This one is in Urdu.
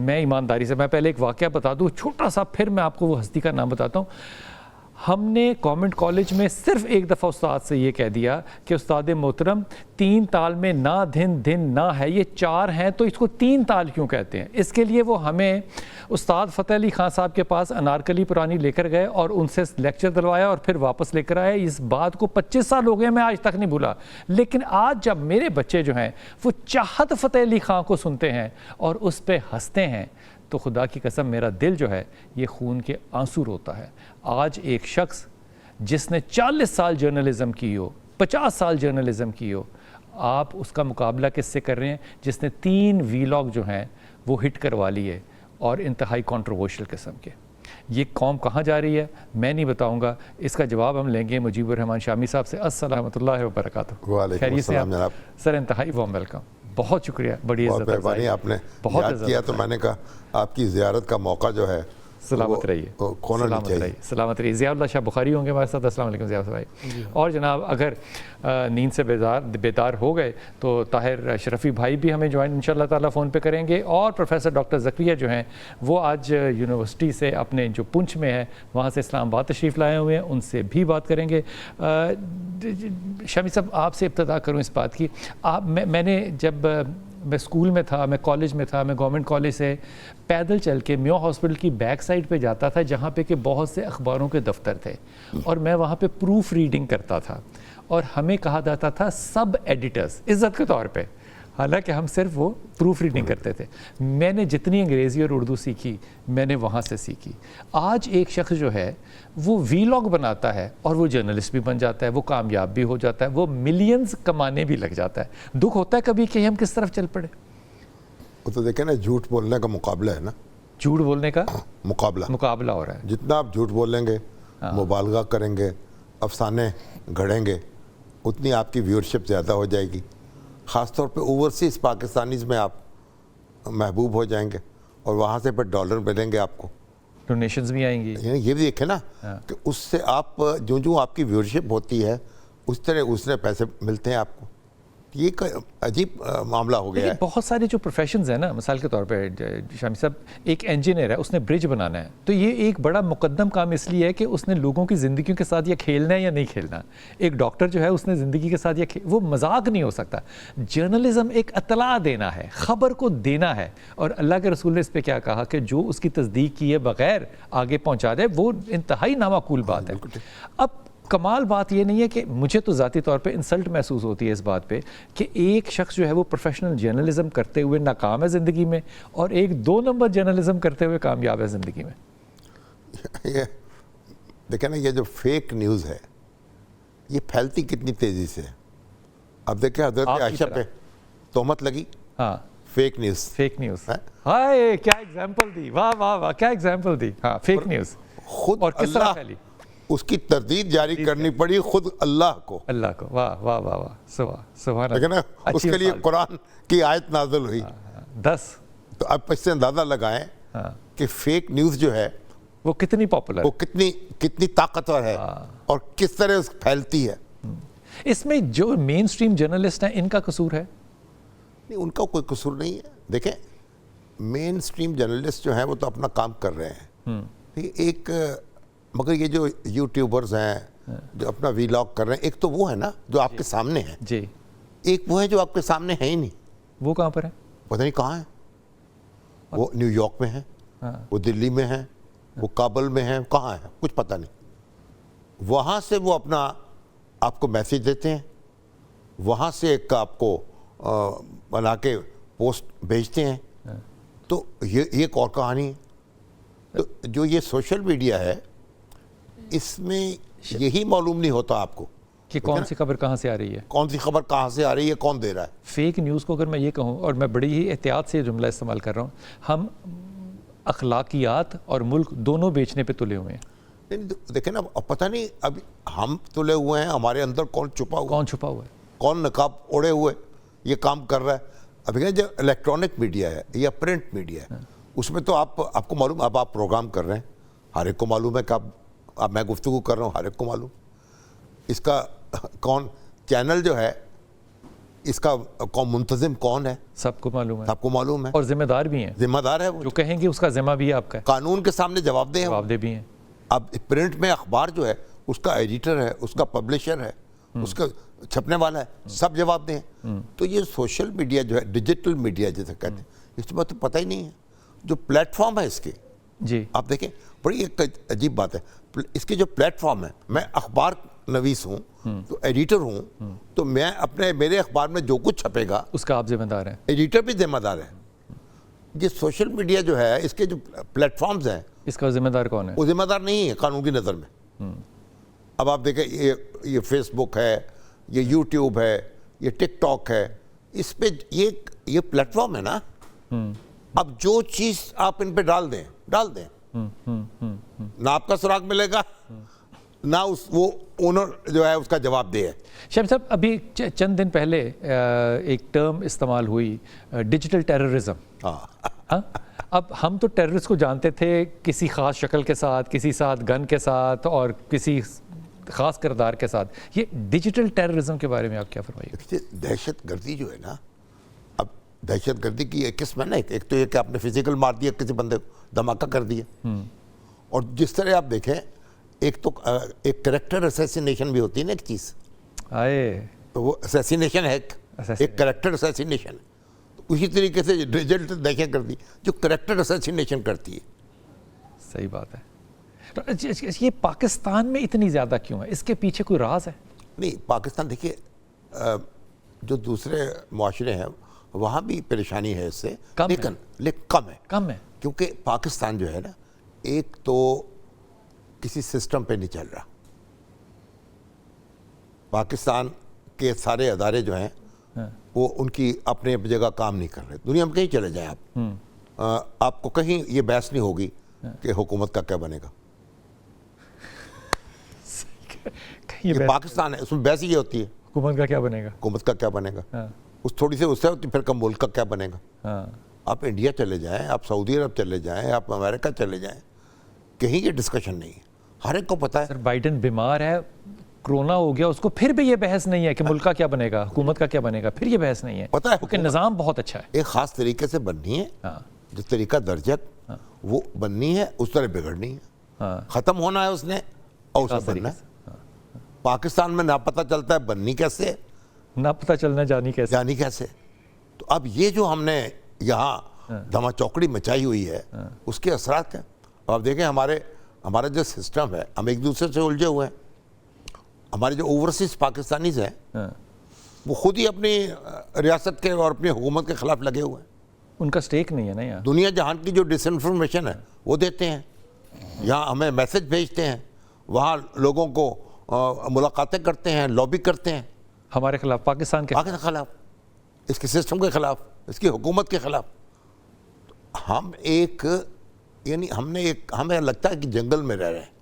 میں ایمانداری سے، میں پہلے ایک واقعہ بتا دوں چھوٹا سا، پھر میں آپ کو وہ ہستی کا نام بتاتا ہوں. ہم نے گورنمنٹ کالج میں صرف ایک دفعہ استاد سے یہ کہہ دیا کہ استاد محترم 3 تال میں نہ دھن نہ ہے، یہ 4 ہیں تو اس کو 3 تال کیوں کہتے ہیں؟ اس کے لیے وہ ہمیں استاد فتح علی خان صاحب کے پاس انارکلی پرانی لے کر گئے اور ان سے لیکچر دلوایا اور پھر واپس لے کر آئے. اس بات کو 25 سال ہو گئے، میں آج تک نہیں بھولا. لیکن آج جب میرے بچے جو ہیں وہ چاہت فتح علی خان کو سنتے ہیں اور اس پہ ہنستے ہیں تو خدا کی قسم میرا دل جو ہے یہ خون کے آنسو روتا ہے. آج ایک شخص جس نے 40 سال جرنلزم کی ہو، 50 سال جرنلزم کی ہو، آپ اس کا مقابلہ کس سے کر رہے ہیں جس نے 3 ویلاگ جو ہیں وہ ہٹ کروا لیے اور انتہائی کنٹروورشل قسم کے. یہ قوم کہاں جا رہی ہے میں نہیں بتاؤں گا، اس کا جواب ہم لیں گے مجیب الرحمان شامی صاحب سے. السلام اللہ وبرکاتہ. وعلیکم السلام جناب. سر انتہائی وارم ویلکم، بہت شکریہ، بڑی عزت افزائی آپ نے یاد کیا تو میں نے کہا آپ کی زیارت کا موقع جو ہے سلامت رہیے، سلامت رہیے. ضیاء اللہ شاہ بخاری ہوں گے ہمارے ساتھ. السلام علیکم ضیاء بھائی. اور جناب اگر نیند سے بیدار ہو گئے تو طاہر اشرفی بھائی بھی ہمیں جوائن ان شاء اللہ تعالیٰ فون پہ کریں گے، اور پروفیسر ڈاکٹر زکریہ جو ہیں وہ آج یونیورسٹی سے اپنے جو پنچ میں ہے وہاں سے اسلام آباد تشریف لائے ہوئے ہیں، ان سے بھی بات کریں گے. شامی صاحب آپ سے ابتدا کروں اس بات کی. میں نے جب میں اسکول میں تھا، میں کالج میں تھا، میں گورنمنٹ کالج سے پیدل چل کے میو ہاسپٹل کی بیک سائڈ پہ جاتا تھا جہاں پہ کہ بہت سے اخباروں کے دفتر تھے، اور میں وہاں پہ پروف ریڈنگ کرتا تھا اور ہمیں کہا جاتا تھا سب ایڈیٹرز عزت کے طور پہ، حالانکہ ہم صرف وہ پروف ریڈنگ کرتے تھے. میں نے جتنی انگریزی اور اردو سیکھی میں نے وہاں سے سیکھی. آج ایک شخص جو ہے وہ ویلاگ بناتا ہے اور وہ جرنلسٹ بھی بن جاتا ہے، وہ کامیاب بھی ہو جاتا ہے، وہ ملینز کمانے بھی لگ جاتا ہے. دکھ ہوتا ہے کبھی کہ ہم کس طرف چل پڑے. وہ تو دیکھیں نا، جھوٹ بولنے کا مقابلہ ہے نا، جھوٹ بولنے کا مقابلہ ہو رہا ہے. جتنا آپ جھوٹ بولیں گے، مبالغہ کریں گے، افسانے گھڑیں گے، اتنی آپ کی ویورشپ زیادہ ہو جائے گی. خاص طور پہ اوورسیز پاکستانیز میں آپ محبوب ہو جائیں گے اور وہاں سے پھر ڈالر ملیں گے، آپ کو ڈونیشنز بھی آئیں گی. یہ بھی دیکھیں نا کہ اس سے آپ جو آپ کی ویورشپ ہوتی ہے اس طرح اس نے پیسے ملتے ہیں آپ کو. یہ عجیب معاملہ ہو گیا ہے. بہت سارے جو پروفیشنز ہیں نا، مثال کے طور پہ شامی صاحب ایک انجینئر ہے، اس نے برج بنانا ہے، تو یہ ایک بڑا مقدم کام اس لیے ہے کہ اس نے لوگوں کی زندگیوں کے ساتھ یہ کھیلنا ہے یا نہیں کھیلنا. ایک ڈاکٹر جو ہے اس نے زندگی کے ساتھ یہ وہ مذاق نہیں ہو سکتا. جرنلزم ایک اطلاع دینا ہے، خبر کو دینا ہے، اور اللہ کے رسول نے اس پہ کیا کہا کہ جو اس کی تصدیق کیے بغیر آگے پہنچا دے وہ انتہائی نامعقول بات ہے. اب کمال بات یہ نہیں ہے کہ مجھے تو ذاتی طور پہ انسلٹ محسوس ہوتی ہے اس بات پہ کہ ایک شخص جو ہے وہ پروفیشنل جرنلزم کرتے ہوئے ناکام ہے زندگی میں، اور ایک 2 نمبر جرنلزم کرتے ہوئے کامیاب ہے زندگی میں. یہ دیکھیں نا، یہ جو فیک نیوز ہے یہ پھیلتی کتنی تیزی سے ہے. اب دیکھیں حضرت عائشہ پہ تہمت لگی، ہاں فیک نیوز. ہائے کیا ایگزامپل دی، واہ واہ واہ کیا ایگزامپل دی. ہاں فیک نیوز خود اور کس طرح پھیلی، اس کی تردید جاری کرنی پڑی خود اللہ کو. واہ واہ واہ واہ سبحان لیکن اس کے لیے قرآن کی آیت نازل ہوئی 10. تو اب اس سے اندازہ لگائیں کہ فیک نیوز جو ہے وہ کتنی پاپولر، وہ کتنی طاقتور ہے اور کس طرح پھیلتی ہے. اس میں جو مین سٹریم جرنلسٹ ہیں ان کا قصور ہے؟ نہیں، ان کا کوئی قصور نہیں ہے. دیکھیں مین سٹریم جرنلسٹ جو ہیں وہ تو اپنا کام کر رہے ہیں، ایک مگر یہ جو یوٹیوبرز ہیں جو اپنا ویلاگ کر رہے ہیں، ایک تو وہ ہے نا جو آپ کے سامنے ہے جی، ایک وہ ہے جو آپ کے سامنے ہے ہی نہیں. وہ کہاں پر ہے پتہ نہیں کہاں ہے. وہ نیو یارک میں ہے، وہ دلی میں ہے، وہ کابل میں ہے، کہاں ہے کچھ پتہ نہیں. وہاں سے وہ اپنا آپ کو میسیج دیتے ہیں، وہاں سے ایک آپ کو بنا کے پوسٹ بھیجتے ہیں. تو یہ ایک اور کہانی ہے. تو جو یہ سوشل میڈیا ہے اس میں یہی معلوم نہیں ہوتا آپ کو کہ کون سی خبر کہاں سے آ رہی ہے، کون سی خبر کہاں سے آ رہی ہے، کون دے رہا ہے. فیک نیوز کو اگر میں یہ کہوں، اور میں بڑی ہی احتیاط سے جملہ استعمال کر رہا ہوں، ہم اخلاقیات اور ملک دونوں بیچنے پہ تلے ہوئے ہیں. دیکھیں نا، پتہ نہیں اب ہم تلے ہوئے ہیں، ہمارے اندر کون چھپا ہوا ہے، کون نقاب اوڑے ہوئے یہ کام کر رہا ہے. اب جو الیکٹرانک میڈیا ہے یا پرنٹ میڈیا ہے اس میں تو آپ کو معلوم، اب آپ پروگرام کر رہے ہیں، ہر ایک کو معلوم ہے کہ اب میں گفتگو کر رہا ہوں، ہر ایک کو معلوم. اس کا کون چینل جو ہے اس کا منتظم کون ہے سب کو معلوم ہے، آپ کو معلوم ہے، اور ذمہ دار بھی ہیں، ذمہ دار ہے وہ، جو کہیں گے اس کا ذمہ بھی آپ کا ہے، قانون کے سامنے جواب دہ ہے وہ۔ جواب دہ بھی ہیں۔ اب پرنٹ میں اخبار جو ہے اس کا ایڈیٹر ہے، اس کا پبلشر ہے، اس کا چھپنے والا ہے، سب جواب دیں۔ تو یہ سوشل میڈیا جو ہے، ڈیجیٹل میڈیا جیسے کہتے ہیں، اس میں تو پتہ ہی نہیں ہے۔ جو پلیٹ فارم ہے اس کے، جی آپ دیکھیں بڑی ایک عجیب بات ہے، اس کے جو پلیٹ فارم ہے، میں اخبار نویس ہوں تو ایڈیٹر ہوں، تو میں میرے اخبار میں جو کچھ چھپے گا اس کا آپ ذمہ دار ہیں۔ ایڈیٹر بھی ذمہ دار ہے۔ یہ سوشل میڈیا جو ہے، اس کے جو پلیٹ فارمز ہیں، اس کا ذمہ دار کون ہے؟ وہ ذمہ دار نہیں ہے قانون کی نظر میں۔ اب آپ دیکھیں یہ فیس بک ہے، یہ یوٹیوب ہے، یہ ٹک ٹاک ہے، اس پہ یہ پلیٹ فارم ہے نا، اب جو چیز آپ ان پہ ڈال دیں نہ آپ کا سراغ ملے گا، نہ وہ اونر جو ہے اس کا جواب دہ ہے۔ شاہد صاحب، ابھی چند دن پہلے ایک ٹرم استعمال ہوئی، ڈیجیٹل ٹیررزم۔ اب ہم تو ٹیررسٹ کو جانتے تھے کسی خاص شکل کے ساتھ، کسی ساتھ گن کے ساتھ، اور کسی خاص کردار کے ساتھ۔ یہ ڈیجیٹل ٹیررزم کے بارے میں آپ کیا فرمائیے؟ دہشت گردی جو ہے نا، اب دہشت گردی کی ایک قسم ہے نا، ایک تو یہ کہ آپ نے فزیکل مار دیا، کسی بندے کو دھماکہ کر دیا، اور جس طرح آپ دیکھیں ایک ایک کریکٹر اسیسینیشن بھی ہوتی ہے نا ایک چیز، تو وہ اسیسینیشن ہے ایک کریکٹر اسیسینیشن، اسی طریقے سے ڈیجیٹل دہشت گردی جو کریکٹر اسیسینیشن کرتی ہے۔ صحیح بات ہے۔ یہ پاکستان میں اتنی زیادہ کیوں ہے؟ اس کے پیچھے کوئی راز ہے؟ نہیں، پاکستان دیکھیے جو دوسرے معاشرے ہیں وہاں بھی پریشانی ہے اس سے، لیکن کم ہے، کیونکہ پاکستان جو ہے نا، ایک تو کسی سسٹم پہ نہیں چل رہا۔ پاکستان کے سارے ادارے جو ہیں وہ ان کی اپنے جگہ کام نہیں کر رہے۔ دنیا میں کہیں چلے جائیں آپ کو کہیں یہ بحث نہیں ہوگی کہ حکومت کا کیا بنے گا۔ یہ پاکستان ہے، اس میں بحث یہ ہوتی ہے حکومت کا کیا بنے گا، حکومت کا کیا بنے گا، اس تھوڑی سی اس سے ہوتی پھر ملک کا کیا بنے گا۔ آپ انڈیا چلے جائیں، آپ سعودی عرب چلے جائیں، آپ امریکہ چلے جائیں، کہیں یہ ڈسکشن نہیں ہے، ہر ایک کو پتہ ہے۔ سر بائیڈن بیمار ہے، کرونا ہو گیا، اس کو پھر بھی یہ بحث نہیں ہے کہ ملک کا کیا بنے گا، حکومت کا کیا بنے گا، پھر یہ بحث نہیں ہے، پتہ ہے کیونکہ نظام بہت اچھا ہے، ایک خاص طریقے سے بننی ہے، جو طریقہ درجت وہ بننی ہے، اس طرح بگڑنی ہے، ختم ہونا ہے اس نے، اور اسے بننا ہے۔ پاکستان میں نہ پتہ چلتا ہے بننی کیسے، نہ پتہ چلنا جانی کیسے۔ تو اب یہ جو ہم نے یہاں دھما چوکڑی مچائی ہوئی ہے، اس کے اثرات ہیں۔ آپ دیکھیں ہمارا جو سسٹم ہے، ہم ایک دوسرے سے الجھے ہوئے ہیں۔ ہمارے جو اوورسیز پاکستانیز ہیں وہ خود ہی اپنی ریاست کے اور اپنی حکومت کے خلاف لگے ہوئے ہیں۔ ان کا سٹیک نہیں ہے نا یہاں۔ دنیا جہان کی جو ڈس انفارمیشن ہے وہ دیتے ہیں، یہاں ہمیں میسج بھیجتے ہیں، وہاں لوگوں کو ملاقاتیں کرتے ہیں، لابی کرتے ہیں ہمارے خلاف، پاکستان کے خلاف، اس کے سسٹم کے خلاف، اس کی حکومت کے خلاف۔ ہم ہمیں لگتا ہے کہ جنگل میں رہ رہے ہیں۔